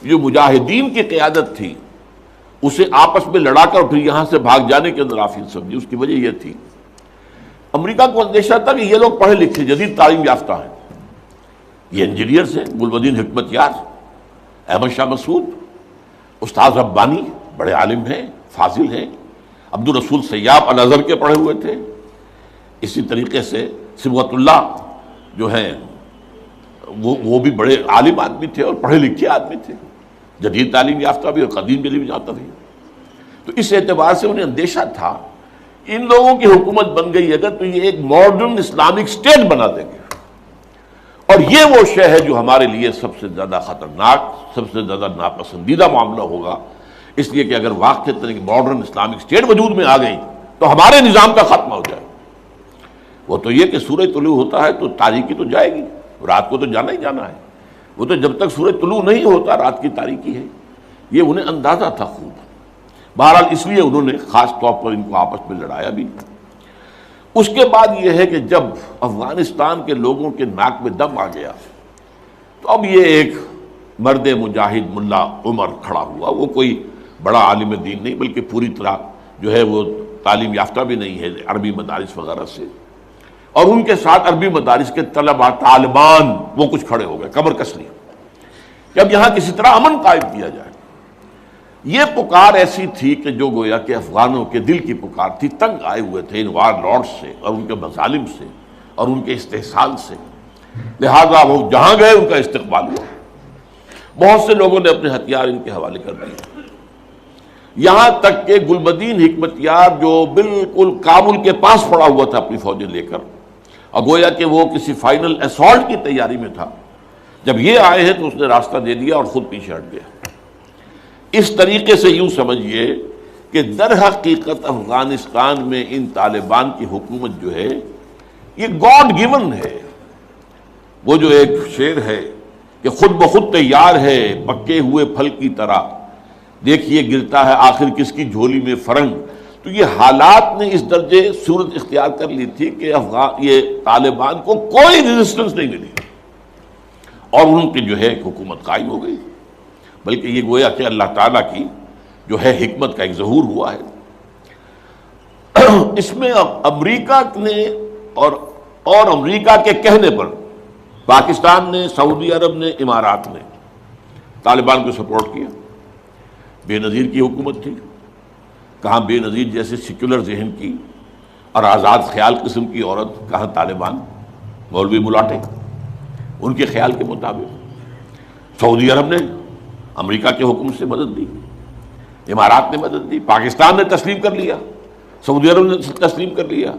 جو مجاہدین کی قیادت تھی اسے آپس میں لڑا کر پھر یہاں سے بھاگ جانے کے اندر آفیل سمجھی. اس کی وجہ یہ تھی امریکہ کو اندیشہ تھا کہ یہ لوگ پڑھے لکھے جدید تعلیم یافتہ ہیں، یہ انجینئرز ہیں، گلبدین حکمت یار، احمد شاہ مسعود، استاد ربانی بڑے عالم ہیں، فاضل ہیں، عبد الرسول سیاب الازہر کے پڑھے ہوئے تھے، اسی طریقے سے صبغت اللہ جو ہیں وہ بھی بڑے عالم آدمی تھے اور پڑھے لکھے آدمی تھے، جدید تعلیم یافتہ بھی اور قدیم تعلیم یافتہ بھی. تو اس اعتبار سے انہیں اندیشہ تھا ان لوگوں کی حکومت بن گئی اگر تو یہ ایک ماڈرن اسلامک اسٹیٹ بنا دیں گے، اور یہ وہ شے ہے جو ہمارے لیے سب سے زیادہ خطرناک، سب سے زیادہ ناپسندیدہ معاملہ ہوگا، اس لیے کہ اگر واقعی طرح کی ماڈرن اسلامک اسٹیٹ وجود میں آ گئی تو ہمارے نظام کا خاتمہ ہو جائے. وہ تو یہ کہ سورج طلوع ہوتا ہے تو تاریکی تو جائے گی، رات کو تو جانا ہی جانا ہے، وہ تو جب تک سورج طلوع نہیں ہوتا رات کی تاریکی ہے، یہ انہیں اندازہ تھا خوب. بہرحال اس لیے انہوں نے خاص طور پر ان کو آپس میں لڑایا بھی. اس کے بعد یہ ہے کہ جب افغانستان کے لوگوں کے ناک میں دم آ گیا تو اب یہ ایک مرد مجاہد ملا عمر کھڑا ہوا. وہ کوئی بڑا عالم دین نہیں بلکہ پوری طرح جو ہے وہ تعلیم یافتہ بھی نہیں ہے عربی مدارس وغیرہ سے، اور ان کے ساتھ عربی مدارس کے طلباء طالبان وہ کچھ کھڑے ہو گئے کمر کس لیے کہ اب یہاں کسی طرح امن قائم کیا جائے. یہ پکار ایسی تھی کہ جو گویا کہ افغانوں کے دل کی پکار تھی، تنگ آئے ہوئے تھے ان وار لارڈز سے اور ان کے مظالم سے اور ان کے استحصال سے، لہذا وہ جہاں گئے ان کا استقبال ہوا. بہت سے لوگوں نے اپنے ہتھیار ان کے حوالے کر دیے، یہاں تک کہ گلبدین حکمت یار جو بالکل کابل کے پاس پڑا ہوا تھا اپنی فوجیں لے کر، اور گویا کہ وہ کسی فائنل اسالٹ کی تیاری میں تھا، جب یہ آئے ہیں تو اس نے راستہ دے دیا اور خود پیچھے ہٹ گیا. اس طریقے سے یوں سمجھیے کہ در حقیقت افغانستان میں ان طالبان کی حکومت جو ہے یہ گاڈ گیون ہے. وہ جو ایک شعر ہے کہ خود بخود تیار ہے پکے ہوئے پھل کی طرح، دیکھیے گرتا ہے آخر کس کی جھولی میں فرنگ. تو یہ حالات نے اس درجے صورت اختیار کر لی تھی کہ یہ طالبان کو کوئی ریزسٹنس نہیں ملی اور ان کی جو ہے حکومت قائم ہو گئی. بلکہ یہ گویا کہ اللہ تعالیٰ کی جو ہے حکمت کا ایک ظہور ہوا ہے. اس میں امریکہ نے اور امریکہ کے کہنے پر پاکستان نے، سعودی عرب نے، امارات نے طالبان کو سپورٹ کیا. بے نظیر کی حکومت تھی، کہاں بے نظیر جیسے سیکولر ذہن کی اور آزاد خیال قسم کی عورت، کہاں طالبان مولوی ملاٹے ان کے خیال کے مطابق. سعودی عرب نے امریکہ کے حکم سے مدد دی، امارات نے مدد دی، پاکستان نے تسلیم کر لیا، سعودی عرب نے تسلیم کر لیا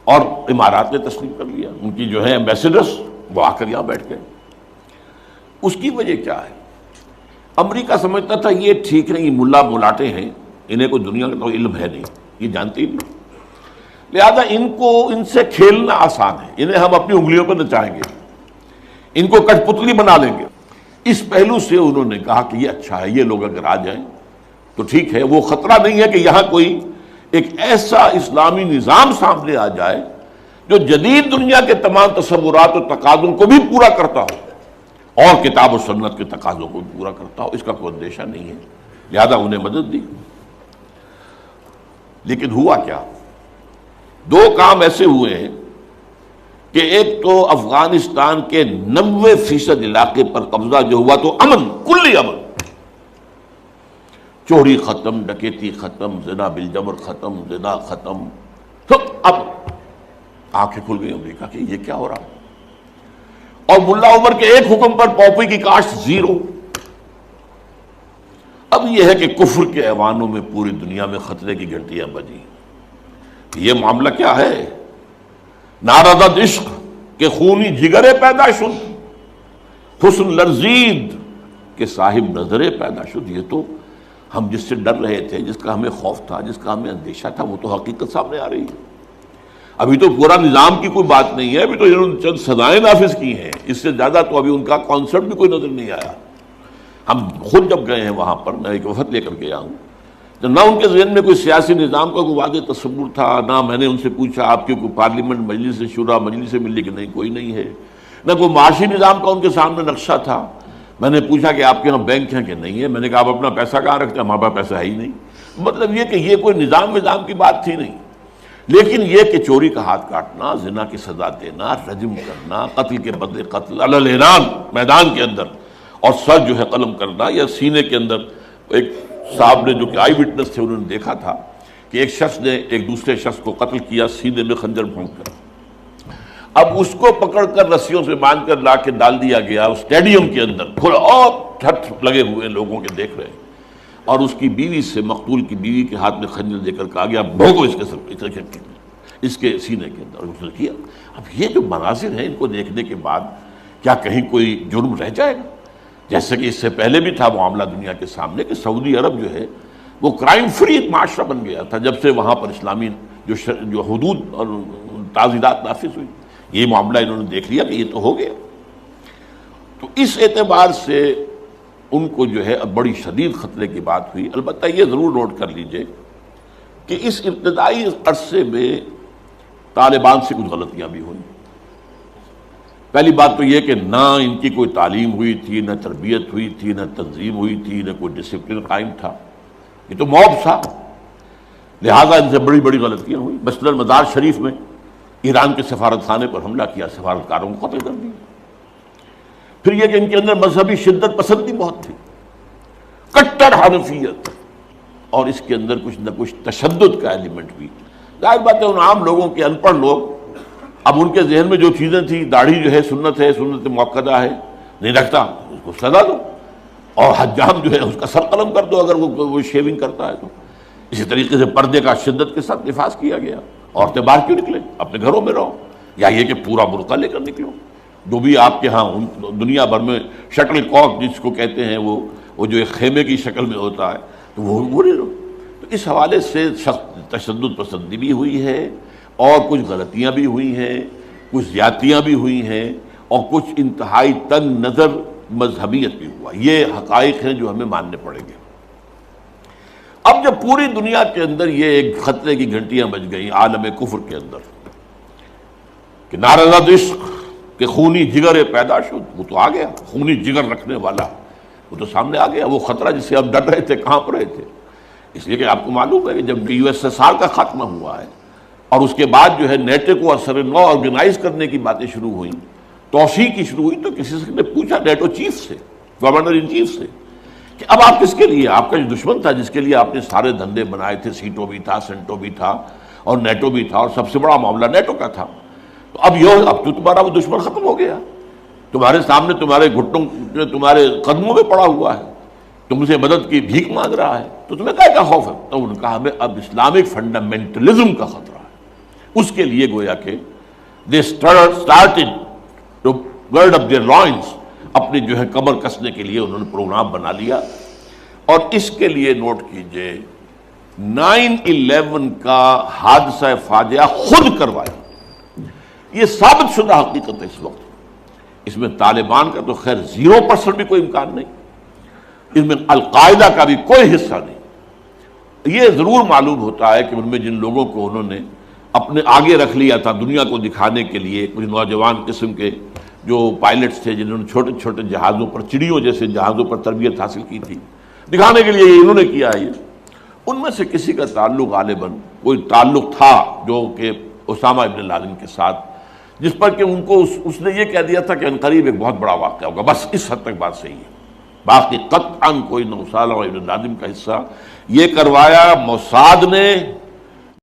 اور امارات نے تسلیم کر لیا. ان کی جو ہے ایمبیسڈرس وہ آ کر یہاں بیٹھ گئے. اس کی وجہ کیا ہے؟ امریکہ سمجھتا تھا یہ ٹھیک نہیں، ملا ملاٹے ہیں، انہیں کوئی دنیا کا کوئی علم ہے نہیں، یہ جانتے ہی نہیں، لہذا ان سے کھیلنا آسان ہے، انہیں ہم اپنی انگلیوں پر نچائیں گے، ان کو کٹ پتلی بنا لیں گے. اس پہلو سے انہوں نے کہا کہ یہ اچھا ہے، یہ لوگ اگر آ جائیں تو ٹھیک ہے. وہ خطرہ نہیں ہے کہ یہاں کوئی ایک ایسا اسلامی نظام سامنے آ جائے جو جدید دنیا کے تمام تصورات و تقاضوں کو بھی پورا کرتا ہو اور کتاب و سنت کے تقاضوں کو بھی پورا کرتا ہو. اس کا کوئی اندیشہ نہیں ہے، لہذا انہیں مدد دی. لیکن ہوا کیا؟ دو کام ایسے ہوئے ہیں کہ ایک تو افغانستان کے 90% علاقے پر قبضہ جو ہوا تو امن، کلی امن، چوری ختم، ڈکیتی ختم، زنا بالجبر ختم، زنا ختم. تو اب آنکھیں کھل گئی امریکہ کی یہ کیا ہو رہا ہے. اور ملا عمر کے ایک حکم پر پاپی کی کاشت زیرو. اب یہ ہے کہ کفر کے ایوانوں میں پوری دنیا میں خطرے کی گھنٹیاں بجی. یہ معاملہ کیا ہے؟ نارضت عشق کے خونی جگرے پیدا شد، حسن لرزید کے صاحب نظرے پیدا شد. یہ تو ہم جس سے ڈر رہے تھے، جس کا ہمیں خوف تھا، جس کا ہمیں اندیشہ تھا، وہ تو حقیقت سامنے آ رہی ہے. ابھی تو پورا نظام کی کوئی بات نہیں ہے، ابھی تو انہوں نے چند سزائیں نافذ کی ہیں، اس سے زیادہ تو ابھی ان کا کانسیپٹ بھی کوئی نظر نہیں آیا. ہم خود جب گئے ہیں وہاں پر، میں ایک وفد لے کر گیا ہوں، تو نہ ان کے ذہن میں کوئی سیاسی نظام کا کوئی واضح تصور تھا، نہ میں نے ان سے پوچھا آپ کی کوئی پارلیمنٹ مجلس شورا مجلس ملی کہ نہیں کوئی نہیں ہے، نہ کوئی معاشی نظام کا ان کے سامنے نقشہ تھا. میں نے پوچھا کہ آپ کے یہاں بینک ہیں کہ نہیں ہے؟ میں نے کہا آپ اپنا پیسہ کہاں رکھتے ہیں؟ ہمارے پاس پیسہ ہے ہی نہیں۔ مطلب یہ کہ یہ کوئی نظام کی بات تھی نہیں، لیکن یہ کہ چوری کا ہاتھ کاٹنا، زنا کی سزا دینا، رجم کرنا، قتل کے بدلے قتل علی الاعلان میدان کے اندر، اور سر جو ہے قلم کرنا یا سینے کے اندر۔ ایک صاحب نے جو کہ آئی وٹنس تھے، انہوں نے دیکھا تھا کہ ایک شخص نے ایک دوسرے شخص کو قتل کیا سینے میں خنجر بھونک کر، اب اس کو پکڑ کر رسیوں سے باندھ کر لا کے ڈال دیا گیا اسٹیڈیم کے اندر کھلا، اور ٹھٹ لگے ہوئے لوگوں کے دیکھ رہے ہیں، اور اس کی بیوی سے، مقتول کی بیوی کے ہاتھ میں خنجر دے کر کہا گیا بھونکو اس کے سر، اس کے سینے کے اندر، اور اس نے کیا۔ اب یہ جو مناظر ہیں، ان کو دیکھنے کے بعد کیا کہیں کوئی جرم رہ جائے گا؟ جیسے کہ اس سے پہلے بھی تھا معاملہ دنیا کے سامنے کہ سعودی عرب جو ہے وہ کرائم فری ایک معاشرہ بن گیا تھا جب سے وہاں پر اسلامی جو حدود اور تعزیرات نافذ ہوئی۔ یہ معاملہ انہوں نے دیکھ لیا کہ یہ تو ہو گیا، تو اس اعتبار سے ان کو جو ہے اب بڑی شدید خطرے کی بات ہوئی۔ البتہ یہ ضرور نوٹ کر لیجئے کہ اس ابتدائی عرصے میں طالبان سے کچھ غلطیاں بھی ہوئیں۔ پہلی بات تو یہ کہ نہ ان کی کوئی تعلیم ہوئی تھی، نہ تربیت ہوئی تھی، نہ تنظیم ہوئی تھی، نہ کوئی ڈسپلن قائم تھا، یہ تو موب تھا، لہٰذا ان سے بڑی بڑی غلطیاں ہوئیں۔ مثلاً مزار شریف میں ایران کے سفارت خانے پر حملہ کیا، سفارتکاروں کو قتل کر دیا۔ پھر یہ کہ ان کے اندر مذہبی شدت پسندی بہت تھی، کٹر حنفیت، اور اس کے اندر کچھ نہ کچھ تشدد کا ایلیمنٹ بھی۔ ظاہر بات ہے ان عام لوگوں کے ان پڑھ لوگ، اب ان کے ذہن میں جو چیزیں تھیں، داڑھی جو ہے سنت موقدہ ہے، نہیں رکھتا اس کو سزا دو، اور حجام جو ہے اس کا سر قلم کر دو اگر وہ شیونگ کرتا ہے تو۔ اسی طریقے سے پردے کا شدت کے ساتھ نفاذ کیا گیا، عورتیں باہر کیوں نکلیں، اپنے گھروں میں رہو، یا یہ کہ پورا برقع لے کر نکلو۔ جو بھی آپ کے ہاں دنیا بھر میں شٹل کاک جس کو کہتے ہیں، وہ جو ایک خیمے کی شکل میں ہوتا ہے، تو وہ لے لو۔ تو اس حوالے سے تشدد پسندی بھی ہوئی ہے، اور کچھ غلطیاں بھی ہوئی ہیں، کچھ زیادتیاں بھی ہوئی ہیں، اور کچھ انتہائی تنگ نظر مذہبیت بھی ہوا۔ یہ حقائق ہیں جو ہمیں ماننے پڑیں گے۔ اب جب پوری دنیا کے اندر یہ ایک خطرے کی گھنٹیاں بج گئیں عالم کفر کے اندر کہ نارض عشق کہ خونی جگر پیدا شد، وہ تو آ گیا، خونی جگر رکھنے والا وہ تو سامنے آ گیا، وہ خطرہ جسے ہم ڈر رہے تھے، کہاں پر رہے تھے۔ اس لیے کہ آپ کو معلوم ہے کہ جب USSR کا خاتمہ ہوا ہے اور اس کے بعد جو ہے نیٹو کو اثر نو آرگنائز کرنے کی باتیں شروع ہوئیں، توسیع کی شروع ہوئی، تو کسی نے پوچھا نیٹو چیف سے، گورنر ان چیف سے، کہ اب آپ کس کے لیے، آپ کا جو دشمن تھا جس کے لیے آپ نے سارے دھندے بنائے تھے، سیٹو بھی تھا، سینٹو بھی تھا، اور نیٹو بھی تھا، اور سب سے بڑا معاملہ نیٹو کا تھا، تو اب تو تمہارا وہ دشمن ختم ہو گیا، تمہارے سامنے تمہارے گھٹنوں تمہارے قدموں میں پڑا ہوا ہے، تم سے مدد کی بھیک مانگ رہا ہے، تو تمہیں کیا خوف ہے؟ تو انہوں نے کہا ہمیں اب اسلامک فنڈامنٹلزم کا خطرہ ہے۔ اس کے لیے گویا کہ they started to gird up their loins، اپنی جو ہے کمر کسنے کے لیے انہوں نے پروگرام بنا لیا۔ اور اس کے لیے نوٹ کیجئے 9/11 کا حادثہ فاجعہ خود کروایا، یہ ثابت شدہ حقیقت ہے اس وقت۔ اس میں طالبان کا تو خیر 0% بھی کوئی امکان نہیں، اس میں القاعدہ کا بھی کوئی حصہ نہیں۔ یہ ضرور معلوم ہوتا ہے کہ ان میں جن لوگوں کو انہوں نے اپنے آگے رکھ لیا تھا دنیا کو دکھانے کے لیے، کچھ نوجوان قسم کے جو پائلٹس تھے جنہوں نے چھوٹے چھوٹے جہازوں پر، چڑیوں جیسے جہازوں پر تربیت حاصل کی تھی، دکھانے کے لیے یہ انہوں نے کیا ہے۔ ان میں سے کسی کا تعلق غالباً کوئی تعلق تھا جو کہ اسامہ ابن لادن کے ساتھ، جس پر کہ ان کو اس نے یہ کہہ دیا تھا کہ عنقریب ایک بہت بڑا واقعہ ہوگا، بس اس حد تک بات صحیح ہے۔ باقی قطعاً کوئی نہ اسامہ ابن لادن کا حصہ، یہ کروایا موساد نے،